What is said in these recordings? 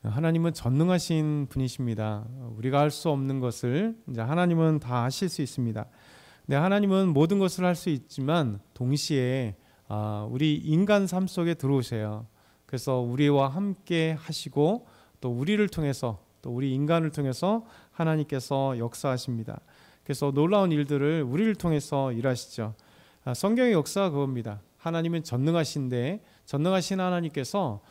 하나님은 전능하신 분이십니다. 우리가 할 수 없는 것을 이제 하나님은 다 하실 수 있습니다. 네, 하나님은 모든 것을 할 수 있지만 동시에 우리 인간 삶 속에 들어오세요. 그래서 우리와 함께 하시고 또 우리를 통해서 또 우리 인간을 통해서 하나님께서 역사하십니다. 그래서 놀라운 일들을 우리를 통해서 일하시죠. 성경의 역사가 그겁니다. 하나님은 전능하신데 전능하신 하나님께서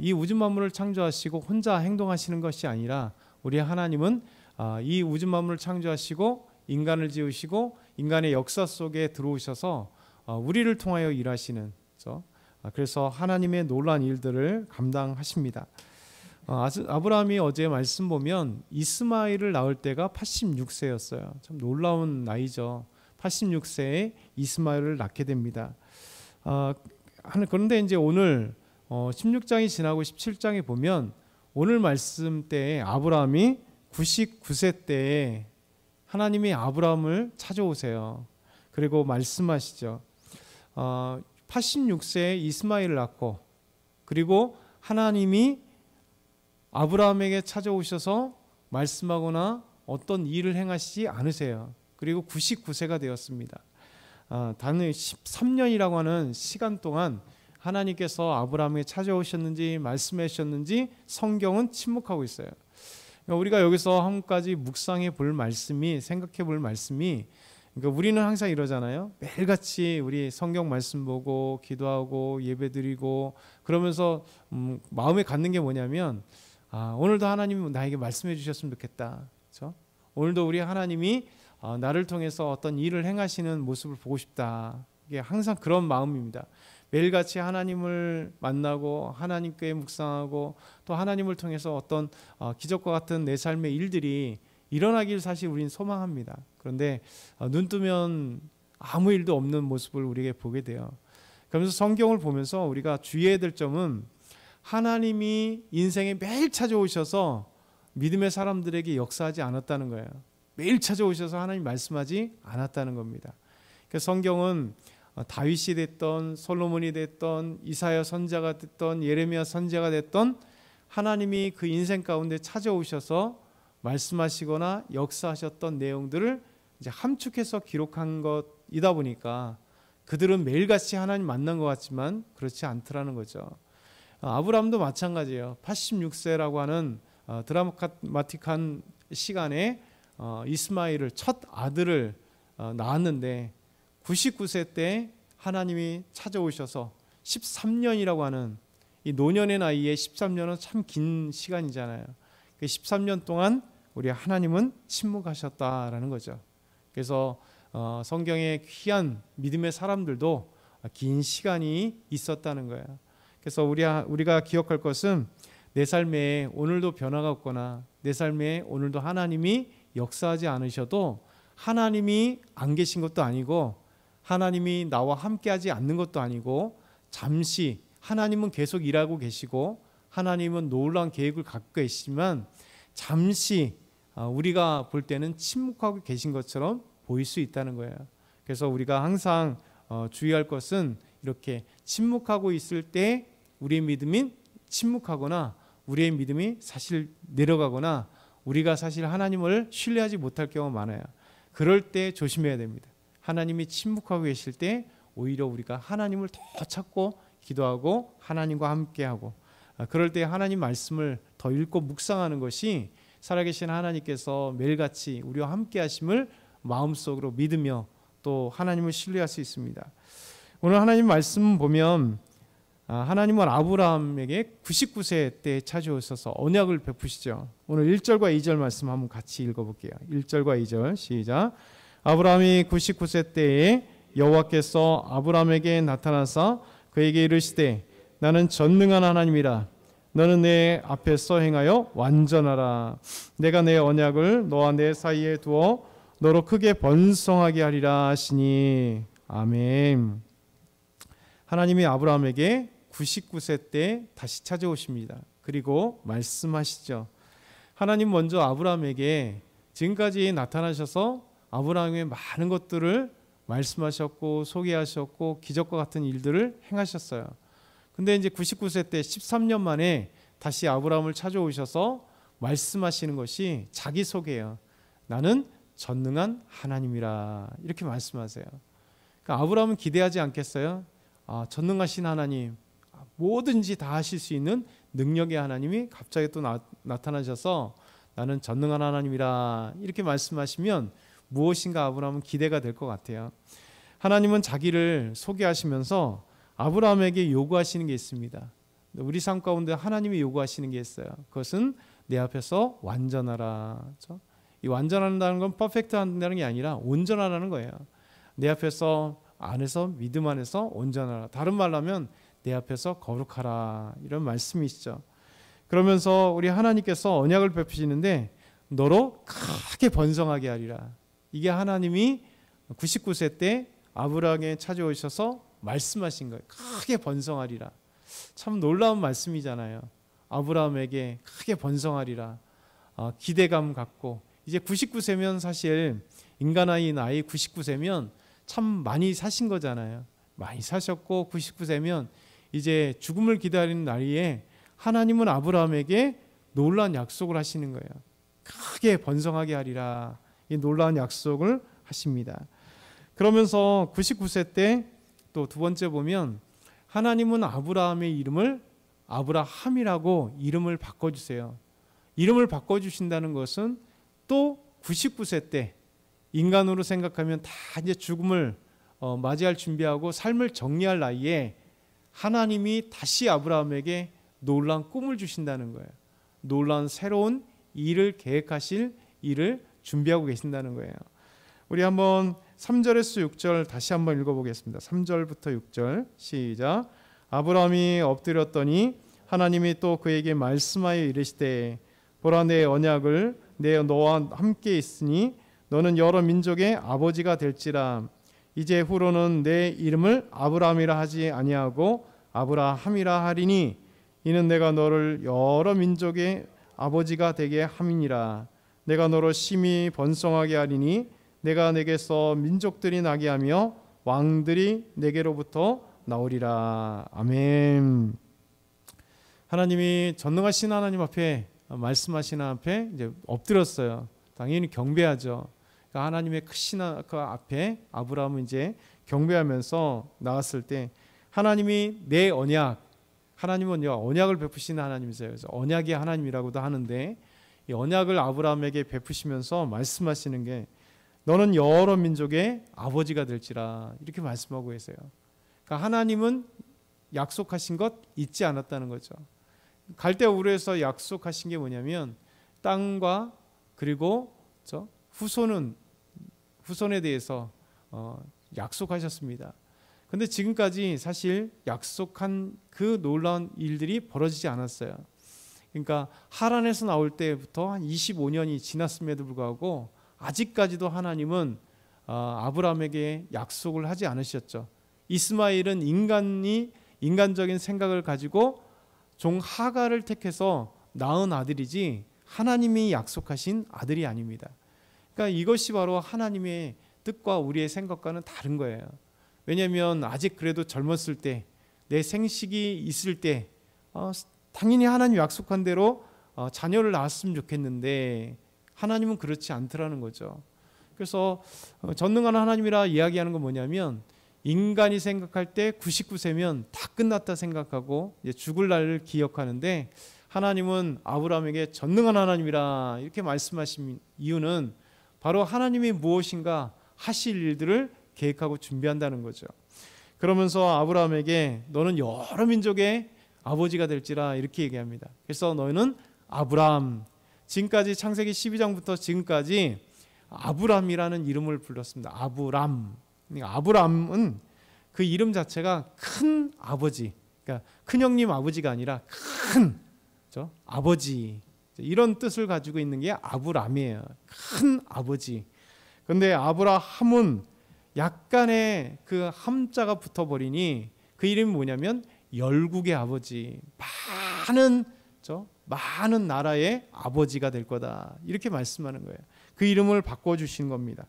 이 우주 만물을 창조하시고 혼자 행동하시는 것이 아니라 우리 하나님은 이 우주 만물을 창조하시고 인간을 지으시고 인간의 역사 속에 들어오셔서 우리를 통하여 일하시는, 그래서 하나님의 놀라운 일들을 감당하십니다. 아브라함이 어제 말씀 보면 이스마엘을 낳을 때가 86세였어요. 참 놀라운 나이죠. 86세에 이스마엘을 낳게 됩니다. 그런데 이제 오늘 16장이 지나고 17장에 보면 오늘 말씀 때에 아브라함이 99세 때에 하나님이 아브라함을 찾아오세요. 그리고 말씀하시죠. 86세에 이스마엘을 낳고 그리고 하나님이 아브라함에게 찾아오셔서 말씀하거나 어떤 일을 행하시지 않으세요. 그리고 99세가 되었습니다. 단 13년이라고 하는 시간 동안 하나님께서 아브라함에게 찾아오셨는지 말씀하셨는지 성경은 침묵하고 있어요. 우리가 여기서 한 가지 묵상해 볼 말씀이, 생각해 볼 말씀이, 그러니까 우리는 항상 이러잖아요. 매일같이 우리 성경 말씀 보고 기도하고 예배드리고 그러면서 마음에 갖는 게 뭐냐면 오늘도 하나님이 나에게 말씀해 주셨으면 좋겠다. 그렇죠? 오늘도 우리 하나님이 나를 통해서 어떤 일을 행하시는 모습을 보고 싶다. 이게 항상 그런 마음입니다. 매일같이 하나님을 만나고 하나님께 묵상하고 또 하나님을 통해서 어떤 기적과 같은 내 삶의 일들이 일어나길 사실 우리는 소망합니다. 그런데 눈 뜨면 아무 일도 없는 모습을 우리에게 보게 돼요. 그러면서 성경을 보면서 우리가 주의해야 될 점은 하나님이 인생에 매일 찾아오셔서 믿음의 사람들에게 역사하지 않았다는 거예요. 매일 찾아오셔서 하나님 말씀하지 않았다는 겁니다. 그래서 성경은 다윗이 됐던 솔로몬이 됐던 이사야 선지자가 됐던 예레미야 선지자가 됐던 하나님이 그 인생 가운데 찾아오셔서 말씀하시거나 역사하셨던 내용들을 이제 함축해서 기록한 것이다 보니까 그들은 매일같이 하나님 만난 것 같지만 그렇지 않더라는 거죠. 아브라함도 마찬가지예요. 86세라고 하는 드라마틱한 시간에 이스마엘을 첫 아들을 낳았는데 99세 때 하나님이 찾아오셔서 13년이라고 하는 이 노년의 나이에 13년은 참 긴 시간이잖아요. 그 13년 동안 우리 하나님은 침묵하셨다라는 거죠. 그래서 성경의 귀한 믿음의 사람들도 긴 시간이 있었다는 거예요. 그래서 우리가 기억할 것은 내 삶에 오늘도 변화가 없거나 내 삶에 오늘도 하나님이 역사하지 않으셔도 하나님이 안 계신 것도 아니고 하나님이 나와 함께하지 않는 것도 아니고 잠시 하나님은 계속 일하고 계시고 하나님은 놀라운 계획을 갖고 계시지만 잠시 우리가 볼 때는 침묵하고 계신 것처럼 보일 수 있다는 거예요. 그래서 우리가 항상 주의할 것은 이렇게 침묵하고 있을 때 우리의 믿음이 침묵하거나 우리의 믿음이 사실 내려가거나 우리가 사실 하나님을 신뢰하지 못할 경우가 많아요. 그럴 때 조심해야 됩니다. 하나님이 침묵하고 계실 때 오히려 우리가 하나님을 더 찾고 기도하고 하나님과 함께하고 그럴 때 하나님 말씀을 더 읽고 묵상하는 것이 살아계신 하나님께서 매일같이 우리와 함께하심을 마음속으로 믿으며 또 하나님을 신뢰할 수 있습니다. 오늘 하나님 말씀 보면 하나님은 아브라함에게 99세 때 찾아오셔서 언약을 베푸시죠. 오늘 1절과 2절 말씀 한번 같이 읽어볼게요. 1절과 2절 시작. 아브라함이 99세 때에 여호와께서 아브라함에게 나타나사 그에게 이르시되 나는 전능한 하나님이라 너는 내 앞에서 행하여 완전하라. 내가 내 언약을 너와 내 사이에 두어 너로 크게 번성하게 하리라 하시니. 아멘. 하나님이 아브라함에게 99세 때 다시 찾아오십니다. 그리고 말씀하시죠. 하나님 먼저 아브라함에게 지금까지 나타나셔서 아브라함의 많은 것들을 말씀하셨고 소개하셨고 기적과 같은 일들을 행하셨어요. 근데 이제 99세 때 13년 만에 다시 아브라함을 찾아오셔서 말씀하시는 것이 자기소개예요. 나는 전능한 하나님이라 이렇게 말씀하세요. 그러니까 아브라함은 기대하지 않겠어요? 전능하신 하나님, 뭐든지 다 하실 수 있는 능력의 하나님이 갑자기 또 나타나셔서 나는 전능한 하나님이라 이렇게 말씀하시면 무엇인가 아브라함은 기대가 될 것 같아요. 하나님은 자기를 소개하시면서 아브라함에게 요구하시는 게 있습니다. 우리 삶 가운데 하나님이 요구하시는 게 있어요. 그것은 내 앞에서 완전하라. 그렇죠? 이 완전한다는 건 퍼펙트한다는 게 아니라 온전하라는 거예요. 내 앞에서 안에서 믿음 안에서 온전하라. 다른 말로 하면 내 앞에서 거룩하라. 이런 말씀이시죠. 그러면서 우리 하나님께서 언약을 베푸시는데 너로 크게 번성하게 하리라. 이게 하나님이 99세 때 아브라함에게 찾아오셔서 말씀하신 거예요. 크게 번성하리라. 참 놀라운 말씀이잖아요. 아브라함에게 크게 번성하리라. 기대감 갖고 이제 99세면 사실 인간의 나이 99세면 참 많이 사신 거잖아요. 많이 사셨고 99세면 이제 죽음을 기다리는 나이에 하나님은 아브라함에게 놀라운 약속을 하시는 거예요. 크게 번성하게 하리라. 이 놀라운 약속을 하십니다. 그러면서 99세 때 또 두 번째 보면 하나님은 아브라함의 이름을 아브라함이라고 이름을 바꿔주세요. 이름을 바꿔주신다는 것은 또 99세 때 인간으로 생각하면 다 이제 죽음을 맞이할 준비하고 삶을 정리할 나이에 하나님이 다시 아브라함에게 놀라운 꿈을 주신다는 거예요. 놀라운 새로운 일을 계획하실 일을 준비하고 계신다는 거예요. 우리 한번 3절에서 6절 다시 한번 읽어보겠습니다. 3절부터 6절 시작. 아브라함이 엎드렸더니 하나님이 또 그에게 말씀하여 이르시되 보라 내 언약을 내 너와 함께 있으니 너는 여러 민족의 아버지가 될지라. 이제 후로는 내 이름을 아브라함이라 하지 아니하고 아브라함이라 하리니 이는 내가 너를 여러 민족의 아버지가 되게 함이니라. 내가 너로 심히 번성하게 하리니 내가 내게서 민족들이 나게 하며 왕들이 내게로부터 나오리라. 아멘. 하나님이 전능하신 하나님 앞에 말씀하시는 앞에 이제 엎드렸어요. 당연히 경배하죠. 그러니까 하나님의 크신 그 앞에 아브라함은 이제 경배하면서 나왔을 때 하나님이 내 언약, 하나님은 언약을 베푸시는 하나님이세요. 그래서 언약의 하나님이라고도 하는데 이 언약을 아브라함에게 베푸시면서 말씀하시는 게 너는 여러 민족의 아버지가 될지라 이렇게 말씀하고 계세요. 그러니까 하나님은 약속하신 것 잊지 않았다는 거죠. 갈대 우르에서 약속하신 게 뭐냐면 땅과 그리고 후손에 대해서 약속하셨습니다. 그런데 지금까지 사실 약속한 그 놀라운 일들이 벌어지지 않았어요. 그러니까 하란에서 나올 때부터 한 25년이 지났음에도 불구하고 아직까지도 하나님은 아브라함에게 약속을 하지 않으셨죠. 이스마엘은 인간적인 생각을 가지고 종 하갈을 택해서 낳은 아들이지 하나님이 약속하신 아들이 아닙니다. 그러니까 이것이 바로 하나님의 뜻과 우리의 생각과는 다른 거예요. 왜냐하면 아직 그래도 젊었을 때 내 생식이 있을 때 당연히 하나님 약속한 대로 자녀를 낳았으면 좋겠는데 하나님은 그렇지 않더라는 거죠. 그래서 전능한 하나님이라 이야기하는 건 뭐냐면 인간이 생각할 때 99세면 다 끝났다 생각하고 이제 죽을 날을 기억하는데 하나님은 아브라함에게 전능한 하나님이라 이렇게 말씀하신 이유는 바로 하나님이 무엇인가 하실 일들을 계획하고 준비한다는 거죠. 그러면서 아브라함에게 너는 여러 민족의 아버지가 될지라 이렇게 얘기합니다. 그래서 너희는 아브람, 지금까지 창세기 12장부터 지금까지 아브람이라는 이름을 불렀습니다. 아브람. 아브람은 그 이름 자체가 큰 아버지, 그러니까 큰 형님 아버지가 아니라 큰 아버지, 이런 뜻을 가지고 있는 게 아브람이에요. 큰 아버지. 그런데 아브라함은 약간의 그 함자가 붙어버리니 그 이름이 뭐냐면 열국의 아버지, 많은 나라의 아버지가 될 거다 이렇게 말씀하는 거예요. 그 이름을 바꿔주신 겁니다.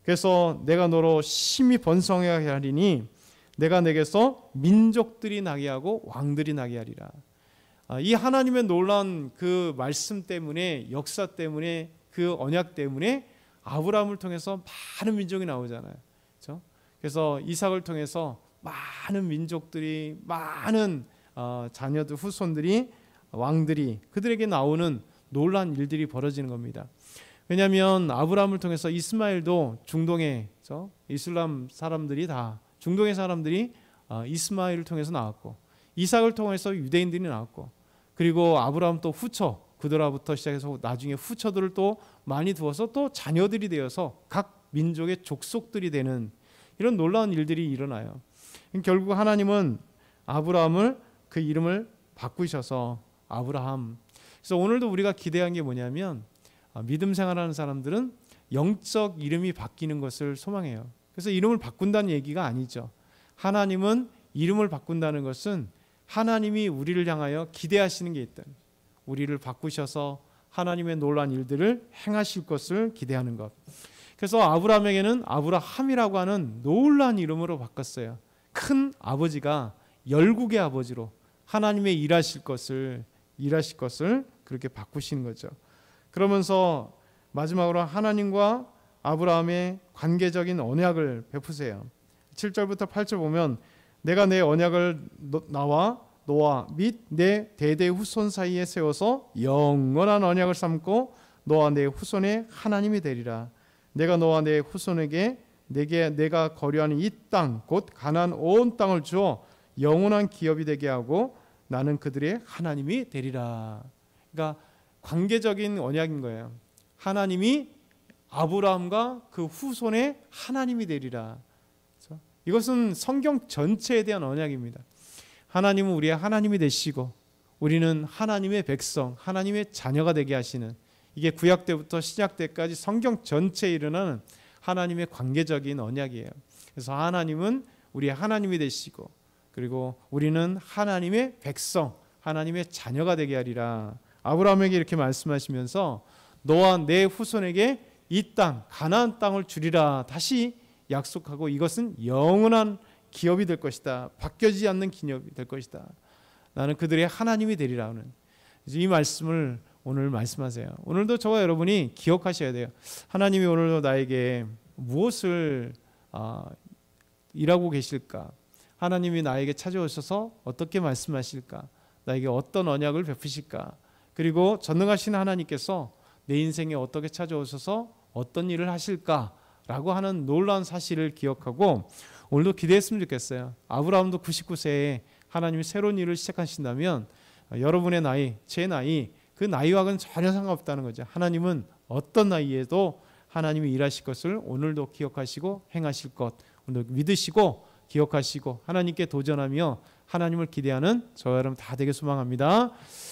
그래서 내가 너로 심히 번성하게 하리니 내가 내게서 민족들이 나게 하고 왕들이 나게 하리라. 이 하나님의 놀라운 그 말씀 때문에, 역사 때문에, 그 언약 때문에 아브라함을 통해서 많은 민족이 나오잖아요. 그렇죠? 그래서 이삭을 통해서 많은 민족들이, 많은 자녀들, 후손들이, 왕들이, 그들에게 나오는 놀라운 일들이 벌어지는 겁니다. 왜냐하면 아브라함을 통해서 이스마엘도 중동의, 그렇죠? 이슬람 사람들이 다, 중동의 사람들이 이스마엘을 통해서 나왔고, 이삭을 통해서 유대인들이 나왔고, 그리고 아브라함 또 후처, 그들로부터 시작해서 나중에 후처들을 또 많이 두어서 또 자녀들이 되어서 각 민족의 족속들이 되는 이런 놀라운 일들이 일어나요. 결국 하나님은 아브라함을, 그 이름을 바꾸셔서 아브라함. 그래서 오늘도 우리가 기대한 게 뭐냐면, 믿음 생활하는 사람들은 영적 이름이 바뀌는 것을 소망해요. 그래서 이름을 바꾼다는 얘기가 아니죠. 하나님은 이름을 바꾼다는 것은 하나님이 우리를 향하여 기대하시는 게 있다. 우리를 바꾸셔서 하나님의 놀라운 일들을 행하실 것을 기대하는 것. 그래서 아브라함에게는 아브라함이라고 하는 놀라운 이름으로 바꿨어요. 큰 아버지가 열국의 아버지로 하나님의 일하실 것을 그렇게 바꾸시는 거죠. 그러면서 마지막으로 하나님과 아브라함의 관계적인 언약을 베푸세요. 7절부터 8절 보면, 내가 내 언약을 너와 및 내 대대 후손 사이에 세워서 영원한 언약을 삼고 너와 내 후손의 하나님이 되리라. 내가 너와 내 후손에게 내가 거류하는 이 땅 곧 가나안 온 땅을 주어 영원한 기업이 되게 하고 나는 그들의 하나님이 되리라. 그러니까 관계적인 언약인 거예요. 하나님이 아브라함과 그 후손의 하나님이 되리라. 그렇죠? 이것은 성경 전체에 대한 언약입니다. 하나님은 우리의 하나님이 되시고 우리는 하나님의 백성, 하나님의 자녀가 되게 하시는, 이게 구약 때부터 신약 때까지 성경 전체에 일어나는 하나님의 관계적인 언약이에요. 그래서 하나님은 우리의 하나님이 되시고, 그리고 우리는 하나님의 백성, 하나님의 자녀가 되게 하리라. 아브라함에게 이렇게 말씀하시면서 너와 내 후손에게 이 땅, 가나안 땅을 주리라 다시 약속하고, 이것은 영원한 기업이 될 것이다. 바뀌어지지 않는 기업이 될 것이다. 나는 그들의 하나님이 되리라는 이 말씀을 오늘 말씀하세요. 오늘도 저와 여러분이 기억하셔야 돼요. 하나님이 오늘도 나에게 무엇을 일하고 계실까? 하나님이 나에게 찾아오셔서 어떻게 말씀하실까? 나에게 어떤 언약을 베푸실까? 그리고 전능하신 하나님께서 내 인생에 어떻게 찾아오셔서 어떤 일을 하실까라고 하는 놀라운 사실을 기억하고 오늘도 기대했으면 좋겠어요. 아브라함도 99세에 하나님이 새로운 일을 시작하신다면 여러분의 나이, 제 나이, 그 나이와는 전혀 상관없다는 거죠. 하나님은 어떤 나이에도 하나님이 일하실 것을 오늘도 기억하시고 행하실 것, 오늘 믿으시고 기억하시고 하나님께 도전하며 하나님을 기대하는 저와 여러분 다 되게 소망합니다.